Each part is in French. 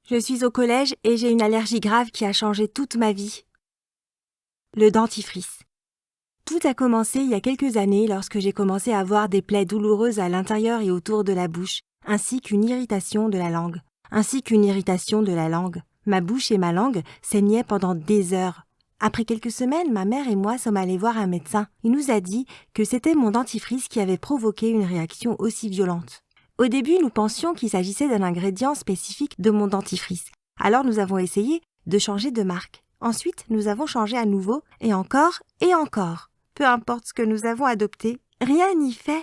Je suis au collège et j'ai une allergie grave qui a changé toute ma vie. Le dentifrice. Tout a commencé il y a quelques années lorsque j'ai commencé à avoir des plaies douloureuses à l'intérieur et autour de la bouche, ainsi qu'une irritation de la langue. Ma bouche et ma langue saignaient pendant des heures. Après quelques semaines, ma mère et moi sommes allés voir un médecin. Il nous a dit que c'était mon dentifrice qui avait provoqué une réaction aussi violente. Au début, nous pensions qu'il s'agissait d'un ingrédient spécifique de mon dentifrice. Alors nous avons essayé de changer de marque. Ensuite, nous avons changé à nouveau, et encore, et encore. Peu importe ce que nous avons adopté, rien n'y fait.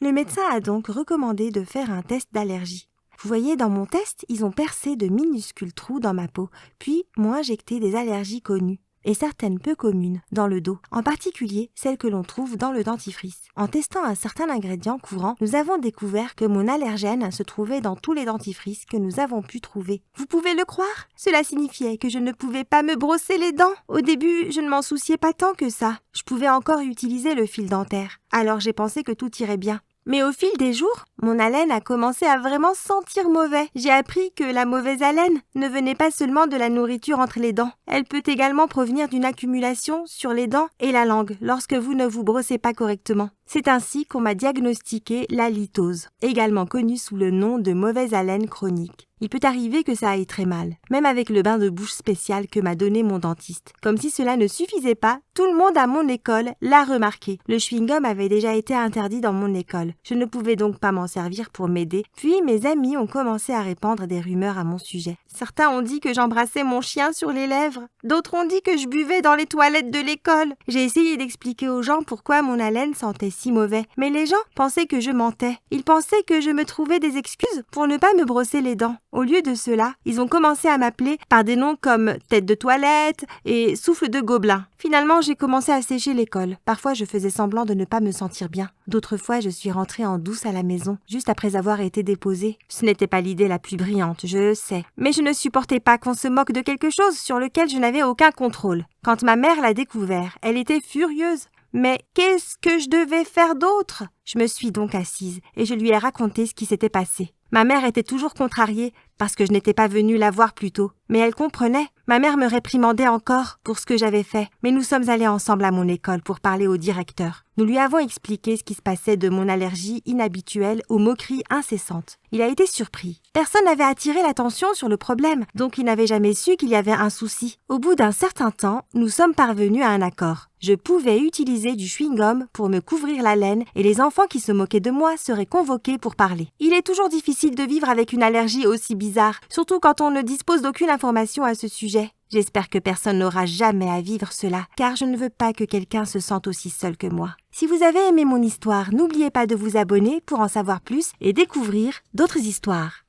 Le médecin a donc recommandé de faire un test d'allergie. Vous voyez, dans mon test, ils ont percé de minuscules trous dans ma peau, puis m'ont injecté des allergies connues, et certaines peu communes, dans le dos, en particulier celles que l'on trouve dans le dentifrice. En testant un certain ingrédient courant, nous avons découvert que mon allergène se trouvait dans tous les dentifrices que nous avons pu trouver. Vous pouvez le croire? Cela signifiait que je ne pouvais pas me brosser les dents. Au début, je ne m'en souciais pas tant que ça. Je pouvais encore utiliser le fil dentaire. Alors j'ai pensé que tout irait bien. Mais au fil des jours, mon haleine a commencé à vraiment sentir mauvais. J'ai appris que la mauvaise haleine ne venait pas seulement de la nourriture entre les dents. Elle peut également provenir d'une accumulation sur les dents et la langue lorsque vous ne vous brossez pas correctement. C'est ainsi qu'on m'a diagnostiqué la litose, également connue sous le nom de mauvaise haleine chronique. Il peut arriver que ça aille très mal, même avec le bain de bouche spécial que m'a donné mon dentiste. Comme si cela ne suffisait pas, tout le monde à mon école l'a remarqué. Le chewing-gum avait déjà été interdit dans mon école. Je ne pouvais donc pas m'en servir pour m'aider. Puis mes amis ont commencé à répandre des rumeurs à mon sujet. Certains ont dit que j'embrassais mon chien sur les lèvres. D'autres ont dit que je buvais dans les toilettes de l'école. J'ai essayé d'expliquer aux gens pourquoi mon haleine sentait si mauvais. Mais les gens pensaient que je mentais. Ils pensaient que je me trouvais des excuses pour ne pas me brosser les dents. Au lieu de cela, ils ont commencé à m'appeler par des noms comme tête de toilette et souffle de gobelin. Finalement, j'ai commencé à sécher l'école. Parfois, je faisais semblant de ne pas me sentir bien. D'autres fois, je suis rentrée en douce à la maison, juste après avoir été déposée. Ce n'était pas l'idée la plus brillante, je le sais. Mais je ne supportais pas qu'on se moque de quelque chose sur lequel je n'avais aucun contrôle. Quand ma mère l'a découvert, elle était furieuse. Mais qu'est-ce que je devais faire d'autre? Je me suis donc assise et je lui ai raconté ce qui s'était passé. Ma mère était toujours contrariée parce que je n'étais pas venue la voir plus tôt. Mais elle comprenait. Ma mère me réprimandait encore pour ce que j'avais fait. Mais nous sommes allés ensemble à mon école pour parler au directeur. Nous lui avons expliqué ce qui se passait de mon allergie inhabituelle aux moqueries incessantes. Il a été surpris. Personne n'avait attiré l'attention sur le problème, donc il n'avait jamais su qu'il y avait un souci. Au bout d'un certain temps, nous sommes parvenus à un accord. Je pouvais utiliser du chewing-gum pour me couvrir la laine et les enfants qui se moquaient de moi seraient convoqués pour parler. Il est toujours difficile de vivre avec une allergie aussi bizarre, surtout quand on ne dispose d'aucune information à ce sujet. J'espère que personne n'aura jamais à vivre cela, car je ne veux pas que quelqu'un se sente aussi seul que moi. Si vous avez aimé mon histoire, n'oubliez pas de vous abonner pour en savoir plus et découvrir d'autres histoires.